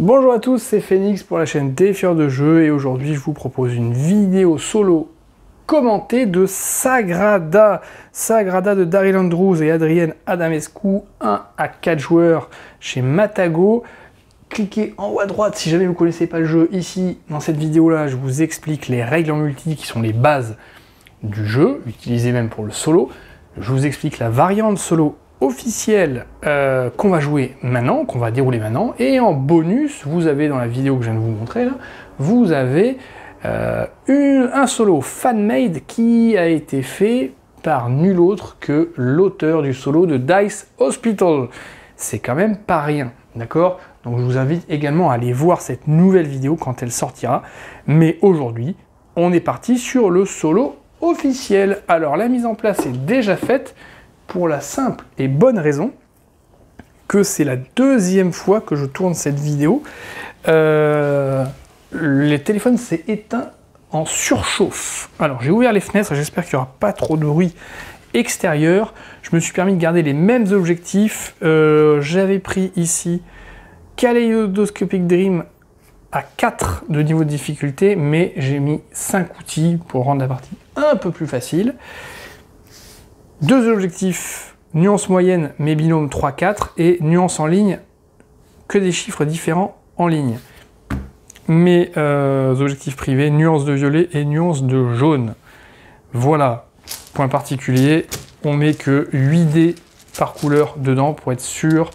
Bonjour à tous, c'est Phoenix pour la chaîne Défieur de jeu et aujourd'hui je vous propose une vidéo solo commentée de Sagrada. Sagrada de Daryl Andrews et Adrienne Adamescu, 1 à 4 joueurs chez Matago. Cliquez en haut à droite si jamais vous ne connaissez pas le jeu. Ici, dans cette vidéo-là, je vous explique les règles en multi qui sont les bases du jeu, utilisées même pour le solo. Je vous explique la variante solo officielle qu'on va jouer maintenant, qu'on va dérouler maintenant, et en bonus, vous avez dans la vidéo que je viens de vous montrer là, vous avez un solo fan-made qui a été fait par nul autre que l'auteur du solo de Dice Hospital. C'est quand même pas rien, d'accord? Donc je vous invite également à aller voir cette nouvelle vidéo quand elle sortira, mais aujourd'hui, on est parti sur le solo officiel. Alors la mise en place est déjà faite, pour la simple et bonne raison que c'est la deuxième fois que je tourne cette vidéo. Le téléphone s'est éteint en surchauffe. Alors j'ai ouvert les fenêtres, j'espère qu'il n'y aura pas trop de bruit extérieur. Je me suis permis de garder les mêmes objectifs. J'avais pris ici Kaleidoscopic Dream à 4 de niveau de difficulté, mais j'ai mis 5 outils pour rendre la partie un peu plus facile. Deux objectifs, nuance moyenne, mais binôme 3-4, et nuance en ligne, que des chiffres différents en ligne. Mes objectifs privés, nuance de violet et nuance de jaune. Voilà, point particulier, on met que 8 dés par couleur dedans pour être sûr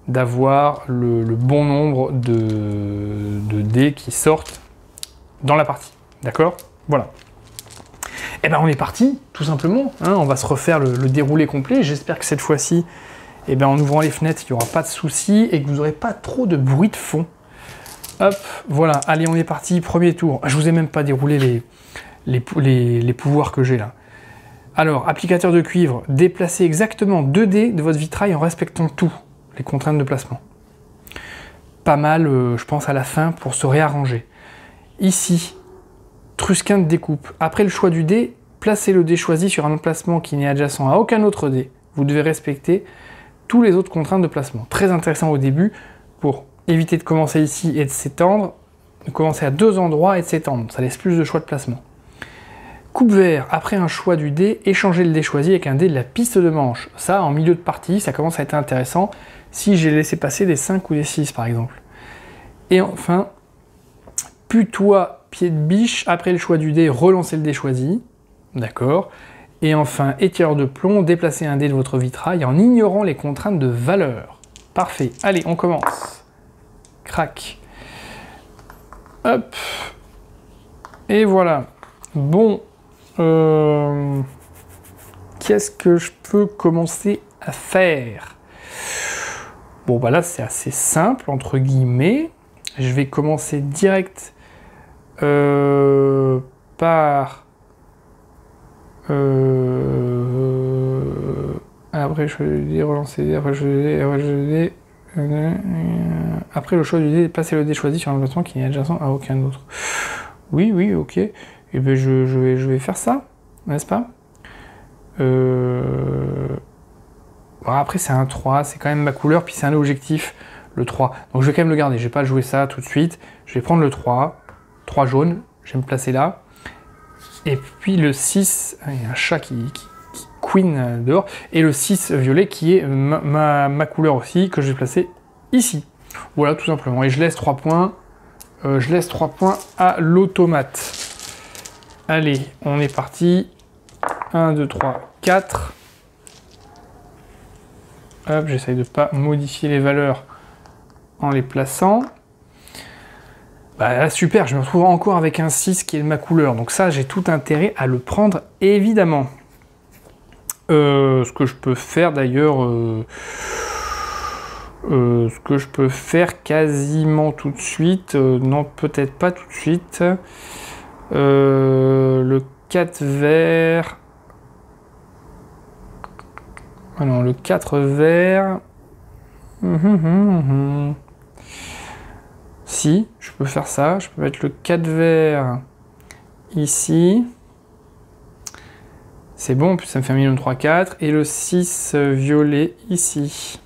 d'avoir le bon nombre de dés qui sortent dans la partie. D'accord? Voilà. Et ben on est parti, tout simplement, hein, on va se refaire le déroulé complet. J'espère que cette fois-ci, en ouvrant les fenêtres, il n'y aura pas de soucis et que vous n'aurez pas trop de bruit de fond. Hop, voilà, allez, on est parti, premier tour. Je vous ai même pas déroulé les pouvoirs que j'ai là. Alors, applicateur de cuivre, déplacez exactement 2 dés de votre vitrail en respectant tout, les contraintes de placement. Pas mal, je pense, à la fin pour se réarranger. Ici, Trusquin de découpe. Après le choix du dé, placez le dé choisi sur un emplacement qui n'est adjacent à aucun autre dé. Vous devez respecter tous les autres contraintes de placement. Très intéressant au début pour éviter de commencer ici et de s'étendre, de commencer à 2 endroits et de s'étendre. Ça laisse plus de choix de placement. Coupe vert, après un choix du dé, échangez le dé choisi avec un dé de la piste de manche. Ça, en milieu de partie, ça commence à être intéressant si j'ai laissé passer des 5 ou des 6 par exemple. Et enfin, putois pied de biche, après le choix du dé, relancez le dé choisi. D'accord. Et enfin, étireur de plomb, déplacez un dé de votre vitrail en ignorant les contraintes de valeur. Parfait. Allez, on commence. Crac. Hop. Et voilà. Bon. Qu'est-ce que je peux commencer à faire? Bon, bah là, c'est assez simple, entre guillemets. Je vais commencer direct par après je vais relancer, après le choix du dé, passer le dé choisi sur un emplacement qui n'est adjacent à aucun autre. Oui, oui, ok. Et bien je vais faire ça, n'est-ce pas? Bon, après c'est un 3, c'est quand même ma couleur, puis c'est un objectif, le 3. Donc je vais quand même le garder, je vais pas jouer ça tout de suite. Je vais prendre le 3 jaune, je vais me placer là. Et puis le 6, il y a un chat qui queen dehors. Et le 6 violet qui est ma couleur aussi, que je vais placer ici. Voilà, tout simplement. Et je laisse 3 points. Je laisse 3 points à l'automate. Allez, on est parti. 1, 2, 3, 4. Hop, j'essaye de ne pas modifier les valeurs en les plaçant. Bah là, super, je me retrouve encore avec un 6 qui est de ma couleur. Donc ça, j'ai tout intérêt à le prendre, évidemment. Ce que je peux faire d'ailleurs... ce que je peux faire quasiment tout de suite... non, peut-être pas tout de suite. Le 4 vert... Ah non, le 4 vert... Si, je peux faire ça, je peux mettre le 4 vert ici. C'est bon, en plus ça me fait un minimum 3, 4. Et le 6 violet ici.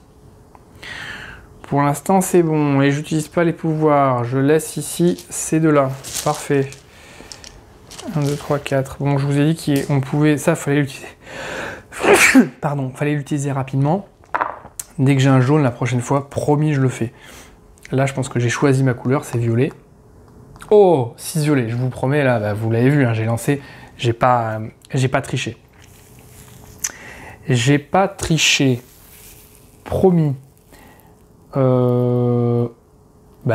Pour l'instant, c'est bon. Et j'utilise pas les pouvoirs. Je laisse ici ces deux-là. Parfait. 1, 2, 3, 4. Bon, je vous ai dit qu'on pouvait... Ça, fallait l'utiliser. Pardon, fallait l'utiliser rapidement. Dès que j'ai un jaune, la prochaine fois, promis, je le fais. Là, je pense que j'ai choisi ma couleur, c'est violet. Oh, 6 violets, je vous promets, là, bah, vous l'avez vu, hein, j'ai lancé, j'ai pas triché. J'ai pas triché. Promis. Bah,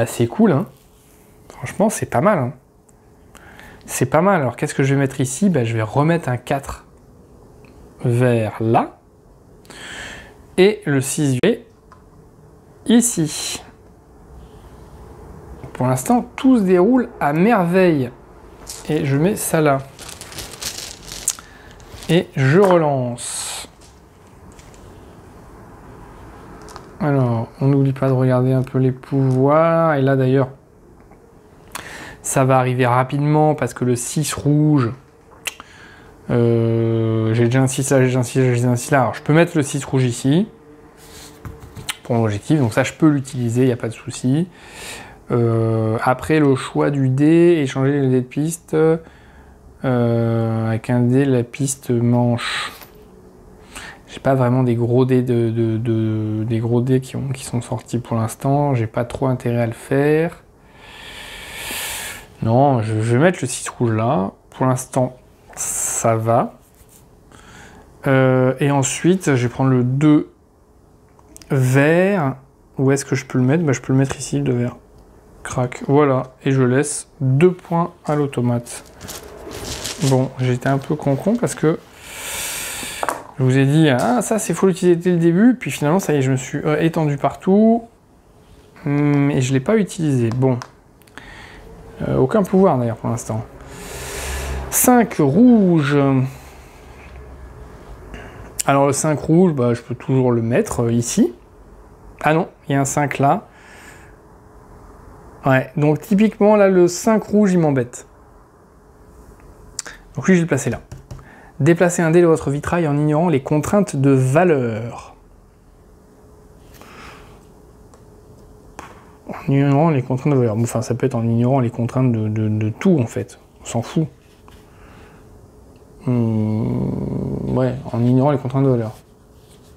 c'est cool, hein. Franchement, c'est pas mal, hein. C'est pas mal. Alors, qu'est-ce que je vais mettre ici? Bah, je vais remettre un 4 vert là. Et le 6 violet ici. Pour l'instant, tout se déroule à merveille. Et je mets ça là. Et je relance. Alors, on n'oublie pas de regarder un peu les pouvoirs. Et là, d'ailleurs, ça va arriver rapidement parce que le 6 rouge... j'ai déjà un 6 là, j'ai déjà un 6 là, j'ai déjà un 6 là. Alors, je peux mettre le 6 rouge ici. Pour mon objectif. Donc ça, je peux l'utiliser, il n'y a pas de souci. Après le choix du dé et changer les dés de piste avec un dé la piste manche. J'ai pas vraiment des gros dés des gros dés qui sont sortis pour l'instant. J'ai pas trop intérêt à le faire. Non, je vais mettre le 6 rouge là. Pour l'instant, ça va. Et ensuite, je vais prendre le 2 vert. Où est-ce que je peux le mettre? Bah, je peux le mettre ici, le 2 vert. Crac, voilà, et je laisse 2 points à l'automate. Bon, j'étais un peu con parce que je vous ai dit, ah ça c'est faut l'utiliser dès le début, puis finalement ça y est, je me suis étendu partout, et je ne l'ai pas utilisé. Bon, aucun pouvoir d'ailleurs pour l'instant. 5 rouge. Alors le 5 rouge, bah, je peux toujours le mettre ici. Ah non, il y a un 5 là. Ouais, donc typiquement, là, le 5 rouge, il m'embête. Donc lui, je vais le placer là. Déplacez un dé de votre vitrail en ignorant les contraintes de valeur. En ignorant les contraintes de valeur. Enfin, ça peut être en ignorant les contraintes de tout, en fait. On s'en fout. Ouais, en ignorant les contraintes de valeur.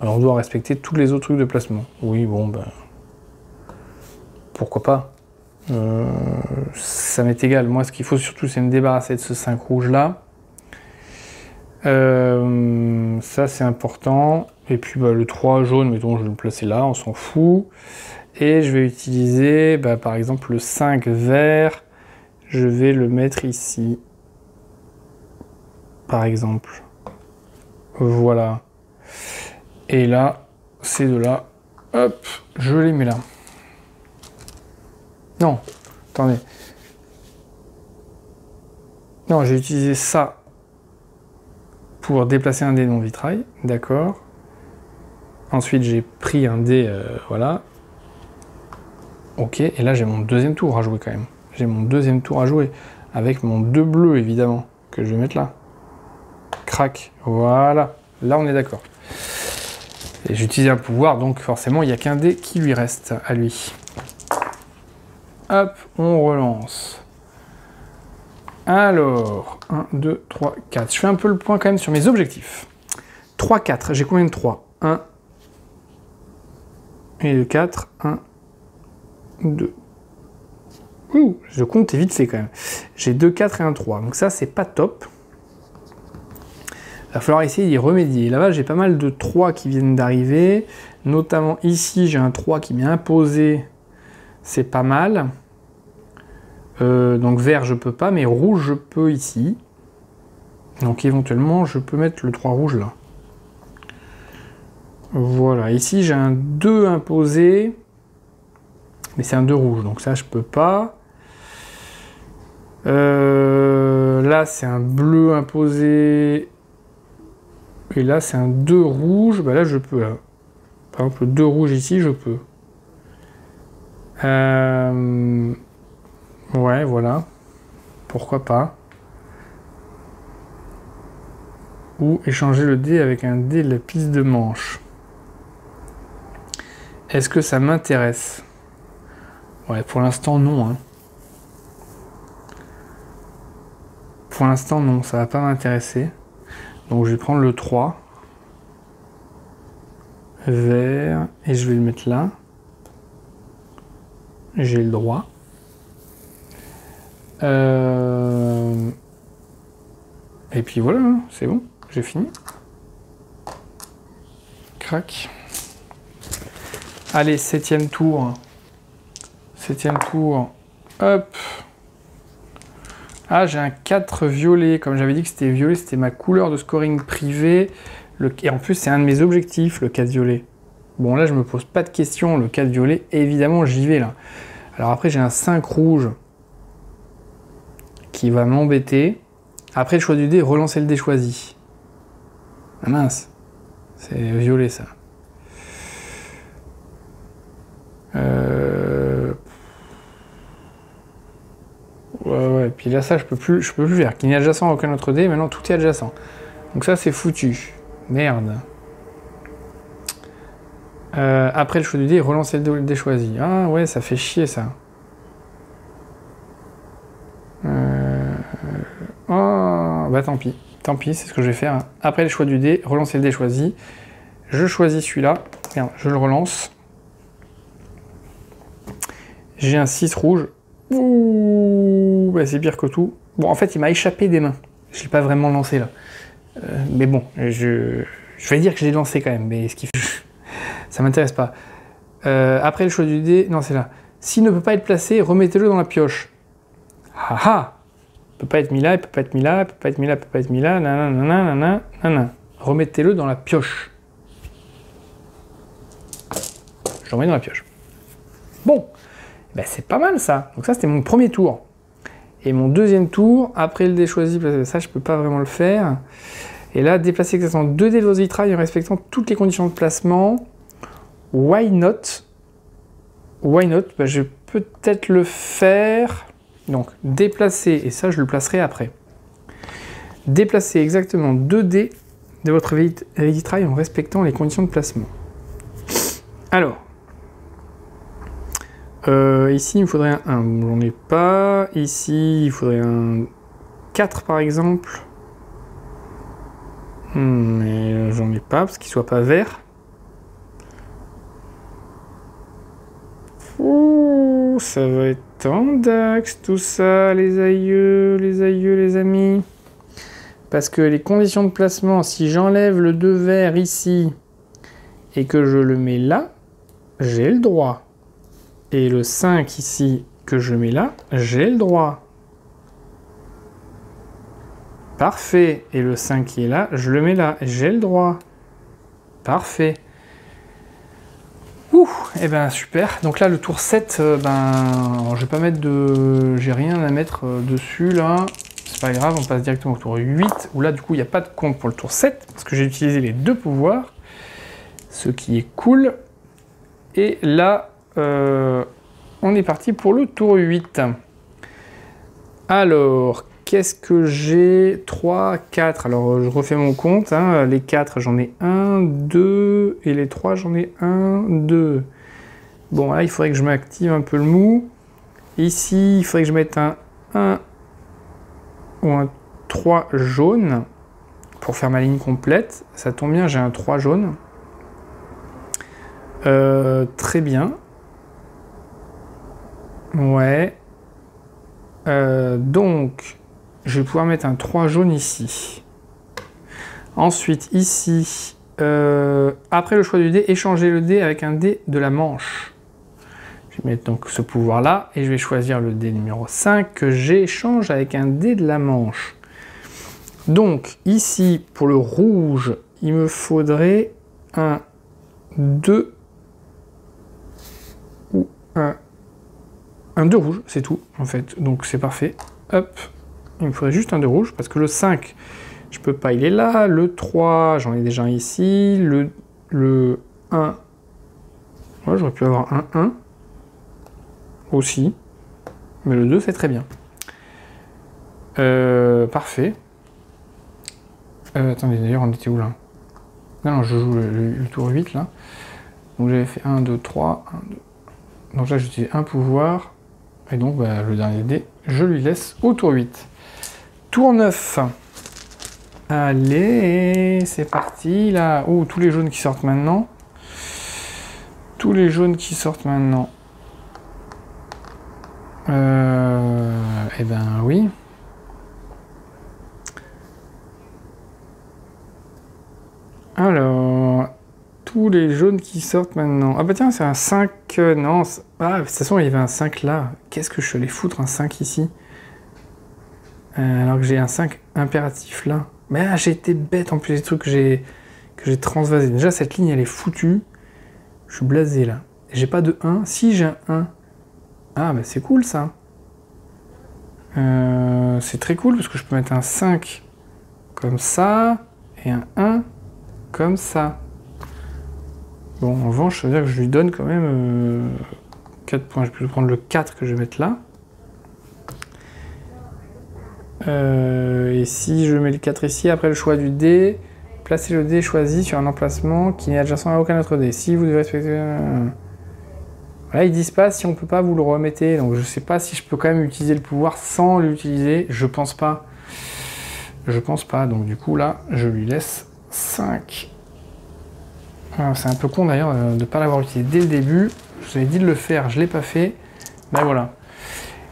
Alors, on doit respecter tous les autres trucs de placement. Oui, bon, ben... Pourquoi pas? Ça m'est égal. Moi, ce qu'il faut surtout, c'est me débarrasser de ce 5 rouge-là. Ça, c'est important. Et puis, bah, le 3 jaune, mettons, je vais le placer là, on s'en fout. Et je vais utiliser, bah, par exemple, le 5 vert. Je vais le mettre ici. Par exemple. Voilà. Et là, ces deux-là, hop, je les mets là. Non, attendez. Non, j'ai utilisé ça pour déplacer un dé de mon vitrail, d'accord. Ensuite, j'ai pris un dé, voilà. Ok, et là, j'ai mon deuxième tour à jouer quand même. J'ai mon deuxième tour à jouer, avec mon 2 bleu, évidemment, que je vais mettre là. Crac, voilà. Là, on est d'accord. Et j'utilise un pouvoir, donc forcément, il n'y a qu'un dé qui lui reste à lui. Hop, on relance. Alors, 1, 2, 3, 4. Je fais un peu le point quand même sur mes objectifs. 3, 4. J'ai combien de 3? 1. Et le 4. 1, 2. Ouh, je compte vite fait quand même. J'ai 2, 4 et un 3. Donc ça, c'est pas top. Il va falloir essayer d'y remédier. Là-bas, j'ai pas mal de 3 qui viennent d'arriver. Notamment ici, j'ai un 3 qui m'est imposé. C'est pas mal. Donc vert, je peux pas, mais rouge, je peux ici. Donc éventuellement, je peux mettre le 3 rouge là. Voilà, ici j'ai un 2 imposé. Mais c'est un 2 rouge, donc ça, je peux pas. Là, c'est un bleu imposé. Et là, c'est un 2 rouge. Bah là, je peux. Là. Par exemple, le 2 rouge ici, je peux. Ouais, voilà. Pourquoi pas. Ou échanger le dé avec un dé de la piste de manche. Est-ce que ça m'intéresse? Ouais, pour l'instant, non. Hein. Pour l'instant, non, ça va pas m'intéresser. Donc je vais prendre le 3. Vert. Et je vais le mettre là. J'ai le droit. Et puis voilà, hein, c'est bon, j'ai fini. Crac. Allez, 7e tour. 7e tour. Hop. Ah, j'ai un 4 violet. Comme j'avais dit que c'était violet, c'était ma couleur de scoring privé. Et en plus, c'est un de mes objectifs, le 4 violet. Bon, là, je me pose pas de questions. Le 4 violet, évidemment, j'y vais là. Alors après, j'ai un 5 rouge qui va m'embêter. Après le choix du dé, relancer le dé choisi. Ah mince. C'est violet, ça. Ouais, puis là, ça, je peux plus faire. Qu'il n'y a adjacent à aucun autre dé, maintenant tout est adjacent. Donc ça, c'est foutu. Merde. Après le choix du dé, relancer le dé choisi. Ah ouais, ça fait chier, ça. Oh, bah tant pis, c'est ce que je vais faire. Après le choix du dé, relancer le dé choisi. Je choisis celui-là. Merde, je le relance. J'ai un 6 rouge. Ouh, bah c'est pire que tout. Bon, en fait, il m'a échappé des mains. Je l'ai pas vraiment lancé là. Mais bon, je vais dire que je l'ai lancé quand même. Mais ce qui fait... ça m'intéresse pas. Après le choix du dé, non, c'est là. S'il ne peut pas être placé, remettez-le dans la pioche. Ah ah! Il peut pas être mis là, il peut pas être mis là, il peut pas être mis là, il peut pas être mis là, nanana. Remettez-le dans la pioche. Je le remets dans la pioche. Bon, ben c'est pas mal ça. Donc ça, c'était mon premier tour. Et mon deuxième tour, après le dé choisi, ça, je peux pas vraiment le faire. Et là, déplacer exactement 2 dés de vos vitrailles en respectant toutes les conditions de placement. Why not? Why not? Ben, je vais peut-être le faire. Donc, déplacer, et ça, je le placerai après. Déplacer exactement 2 dés de votre vitrail en respectant les conditions de placement. Alors, ici, il me faudrait un 1. J'en ai pas. Ici, il faudrait un 4, par exemple. Mais j'en ai pas, parce qu'il soit pas vert. Ouh, ça va être tendax tout ça, les aïeux, les amis. Parce que les conditions de placement, si j'enlève le 2 vert ici et que je le mets là, j'ai le droit. Et le 5 ici que je mets là, j'ai le droit. Parfait. Et le 5 qui est là, je le mets là, j'ai le droit. Parfait. Ouh, et ben super. Donc là, le tour 7, alors, je vais pas mettre de... J'ai rien à mettre dessus, là. C'est pas grave, on passe directement au tour 8, où là, du coup, il n'y a pas de compte pour le tour 7, parce que j'ai utilisé les 2 pouvoirs, ce qui est cool. Et là, on est parti pour le tour 8. Alors, qu'est-ce que j'ai? 3, 4. Alors, je refais mon compte. Hein. Les 4, j'en ai 1, 2. Et les 3, j'en ai 1, 2. Bon, là, il faudrait que je m'active un peu le mou. Ici, il faudrait que je mette un 1 ou un 3 jaune pour faire ma ligne complète. Ça tombe bien, j'ai un 3 jaune. Très bien. Ouais. Donc, je vais pouvoir mettre un 3 jaune ici. Ensuite, ici, après le choix du dé, échanger le dé avec un dé de la manche. Je vais mettre donc ce pouvoir-là et je vais choisir le dé numéro 5 que j'échange avec un dé de la manche. Donc, ici, pour le rouge, il me faudrait un 2 ou un 2 rouge, c'est tout, en fait. Donc, c'est parfait. Hop, il me faudrait juste un 2 rouge, parce que le 5, je peux pas, il est là. Le 3, j'en ai déjà un ici. Le 1, ouais, j'aurais pu avoir un 1 aussi. Mais le 2, c'est très bien. Parfait. Attendez, d'ailleurs, on était où, là? Non, je joue le tour 8, là. Donc j'avais fait 1, 2, 3, 1, 2. Donc là j'utilise un pouvoir. Et donc bah, le dernier dé, je lui laisse au tour 8. Tour 9. Allez, c'est parti là. Oh, tous les jaunes qui sortent maintenant. Tous les jaunes qui sortent maintenant. Eh ben oui. Alors, tous les jaunes qui sortent maintenant. Ah bah tiens, c'est un 5. Non, ah, de toute façon, il y avait un 5 là. Qu'est-ce que je suis allé foutre un 5 ici alors que j'ai un 5 impératif là. Mais ah, j'ai été bête en plus des trucs que j'ai transvasé. Déjà, cette ligne, elle est foutue. Je suis blasé là. J'ai pas de 1. Si, j'ai un 1. Ah, bah c'est cool ça. C'est très cool parce que je peux mettre un 5 comme ça et un 1 comme ça. Bon, en revanche, ça veut dire que je lui donne quand même 4 points. Je peux prendre le 4 que je vais mettre là. Et si je mets le 4 ici, après le choix du dé, placez le dé choisi sur un emplacement qui n'est adjacent à aucun autre dé. Si vous devez respecter... Voilà, ils disent pas si on peut pas, vous le remettez. Donc je sais pas si je peux quand même utiliser le pouvoir sans l'utiliser. Je pense pas. Je pense pas. Donc du coup là, je lui laisse 5. C'est un peu con d'ailleurs de ne pas l'avoir utilisé dès le début. Je vous avais dit de le faire, je l'ai pas fait. Ben voilà.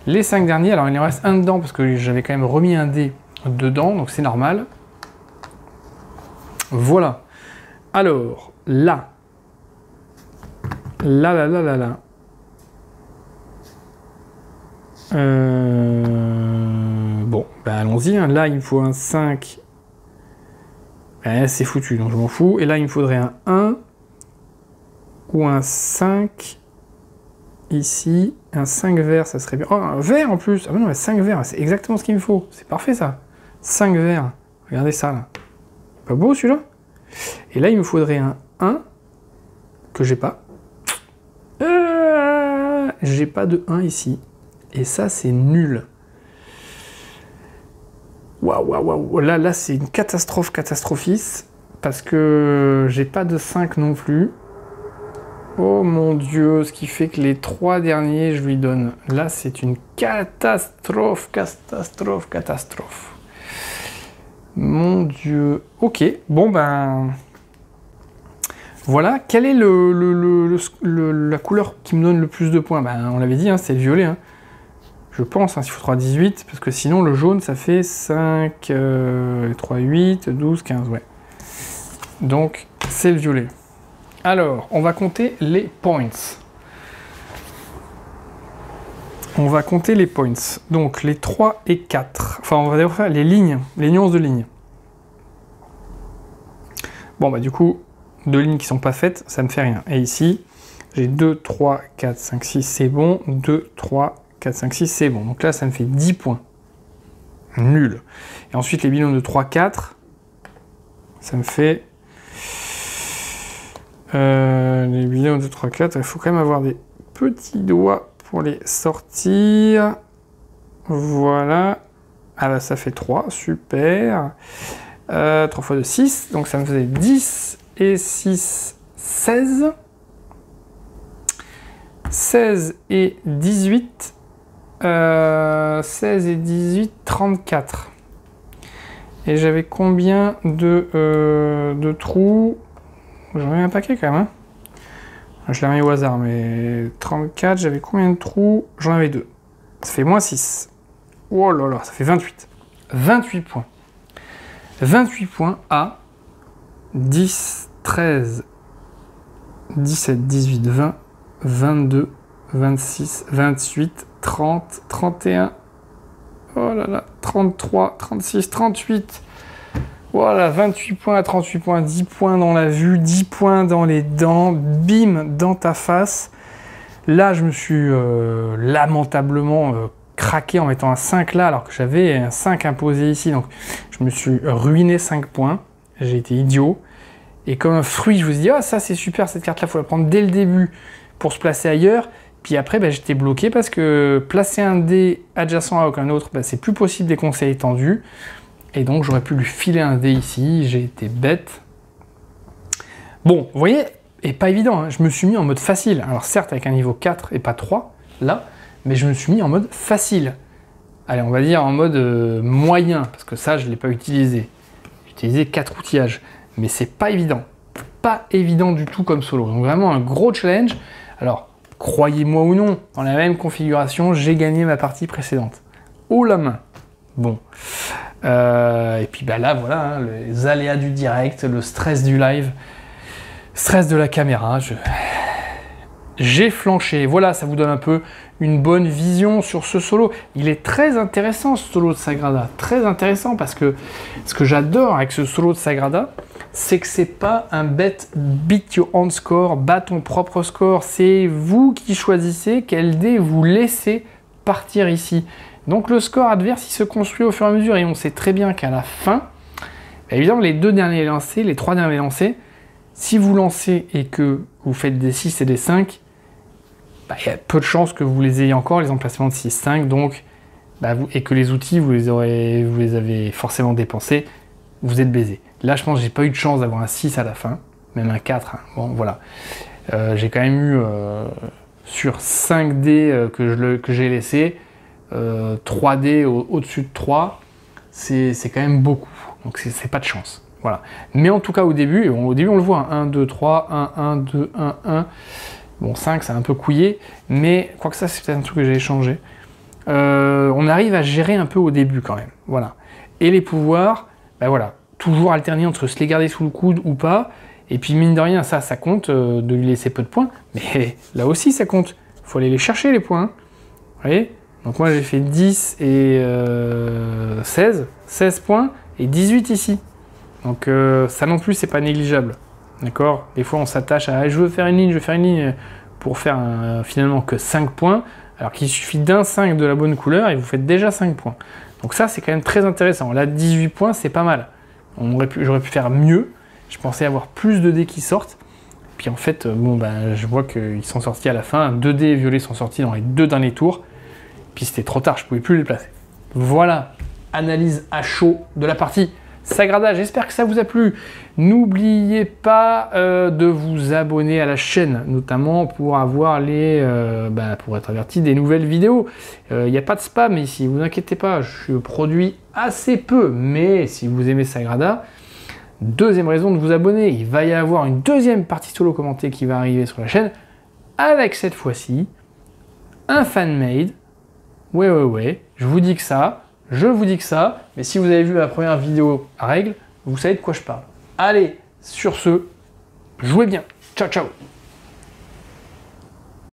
Les 5 derniers, alors il en reste un dedans parce que j'avais quand même remis un dé dedans, donc c'est normal. Voilà. Alors, là. Là. Bon, ben allons-y. Hein. Là, il me faut un 5. Ben, c'est foutu, donc je m'en fous. Et là, il me faudrait un 1 ou un 5 ici. Un 5 vert, ça serait bien. Oh, un vert en plus. Ah ben non, mais 5 verts, c'est exactement ce qu'il me faut. C'est parfait, ça. 5 verts. Regardez ça, là. Pas beau, celui-là? Et là, il me faudrait un 1 que j'ai pas. J'ai pas de 1 ici. Et ça, c'est nul. Waouh. Là, c'est une catastrophe catastrophis. Parce que j'ai pas de 5 non plus. Oh mon Dieu, ce qui fait que les 3 derniers, je lui donne. Là, c'est une catastrophe. Mon Dieu. Ok, bon ben... Voilà, quelle est la couleur qui me donne le plus de points? Ben, on l'avait dit, hein, c'est le violet. Hein. Je pense, hein, s'il faudra 18, parce que sinon le jaune, ça fait 5, 3, 8, 12, 15, ouais. Donc, c'est le violet. Alors, on va compter les points. On va compter les points. Donc, les 3 et 4. Enfin, on va d'ailleurs faire les lignes, les nuances de lignes. Bon, bah du coup... 2 lignes qui sont pas faites, ça me fait rien. Et ici, j'ai 2, 3, 4, 5, 6, c'est bon. 2, 3, 4, 5, 6, c'est bon. Donc là, ça me fait 10 points. Nul. Et ensuite, les binômes de 3, 4, ça me fait... les binômes de 3, 4, il faut quand même avoir des petits doigts pour les sortir. Voilà. Ah bah ça fait 3, super. 3 fois 2, 6, donc ça me faisait 10. Et 6, 16. 16 et 18. 16 et 18, 34. Et j'avais combien de trous? J'en ai un paquet quand même. Hein. Je l'ai mis au hasard, mais 34, j'avais combien de trous? J'en avais 2. Ça fait moins 6. Oh là là, ça fait 28. 28 points. 28 points à 10. 13, 17, 18, 20, 22, 26, 28, 30, 31, oh là là, 33, 36, 38, voilà, 28 points à 38 points, 10 points dans la vue, 10 points dans les dents, bim, dans ta face. Là, je me suis lamentablement craqué en mettant un 5 là, alors que j'avais un 5 imposé ici, donc je me suis ruiné 5 points, j'ai été idiot. Et comme un fruit, je vous dis, ah ça c'est super cette carte-là, il faut la prendre dès le début pour se placer ailleurs. Puis après, ben, j'étais bloqué parce que placer un dé adjacent à aucun autre, ben, c'est plus possible des conseils étendus. Et donc j'aurais pu lui filer un dé ici, j'ai été bête. Bon, vous voyez, est pas évident, hein. Je me suis mis en mode facile. Alors certes avec un niveau 4 et pas 3, là, mais je me suis mis en mode facile. Allez, on va dire en mode moyen, parce que ça, je ne l'ai pas utilisé. J'ai utilisé 4 outillages, mais c'est pas évident. Pas évident du tout comme solo. Donc vraiment un gros challenge. Alors, croyez-moi ou non, dans la même configuration, j'ai gagné ma partie précédente. Haut la main. Bon. Et puis bah là, voilà, hein, les aléas du direct, le stress du live, stress de la caméra. J'ai flanché. Voilà, ça vous donne un peu une bonne vision sur ce solo. Il est très intéressant, ce solo de Sagrada. Très intéressant parce que ce que j'adore avec ce solo de Sagrada, c'est que c'est pas un bête beat your own score, bat ton propre score. C'est vous qui choisissez quel dé vous laissez partir ici. Donc le score adverse, il se construit au fur et à mesure et on sait très bien qu'à la fin, bah évidemment, les 2 derniers lancés, les 3 derniers lancés, si vous lancez et que vous faites des 6 et des 5, bah, y a peu de chances que vous les ayez encore, les emplacements de 6-5, donc, bah, et que les outils, vous les avez forcément dépensés, vous êtes baisé. Là, je pense que j'ai pas eu de chance d'avoir un 6 à la fin, même un 4, hein. Bon, voilà. J'ai quand même eu, sur 5 dés que j'ai laissés, 3 dés au-dessus de 3, c'est quand même beaucoup, donc c'est pas de chance. Voilà. Mais en tout cas, au début on le voit, hein, 1, 2, 3, 1, 1, 2, 1, 1. Bon, 5, c'est un peu couillé, mais quoi que ça, c'est peut-être un truc que j'ai échangé. On arrive à gérer un peu au début quand même. Voilà. Et les pouvoirs, ben voilà, toujours alterner entre se les garder sous le coude ou pas. Et puis, mine de rien, ça compte de lui laisser peu de points. Mais là aussi, ça compte. Il faut aller les chercher, les points. Vous voyez? Donc, moi, j'ai fait 10 et 16 points et 18 ici. Donc, ça non plus, c'est pas négligeable. D'accord? Des fois, on s'attache à je veux faire une ligne pour faire finalement que 5 points, alors qu'il suffit d'un 5 de la bonne couleur et vous faites déjà 5 points. Donc ça, c'est quand même très intéressant. Là, 18 points, c'est pas mal. J'aurais pu faire mieux. Je pensais avoir plus de dés qui sortent. Puis en fait, bon, ben, je vois qu'ils sont sortis à la fin. 2 dés violets sont sortis dans les 2 derniers tours. Puis c'était trop tard, je pouvais plus les placer. Voilà, analyse à chaud de la partie Sagrada, j'espère que ça vous a plu. N'oubliez pas de vous abonner à la chaîne, notamment pour avoir pour être averti des nouvelles vidéos. Il n'y a pas de spam ici, vous inquiétez pas, je produis assez peu, mais si vous aimez Sagrada, deuxième raison de vous abonner, il va y avoir une deuxième partie solo commentée qui va arriver sur la chaîne, avec cette fois-ci un fan-made. Ouais, je vous dis que ça. Mais si vous avez vu la première vidéo à règle, vous savez de quoi je parle. Allez, sur ce, jouez bien. Ciao, ciao.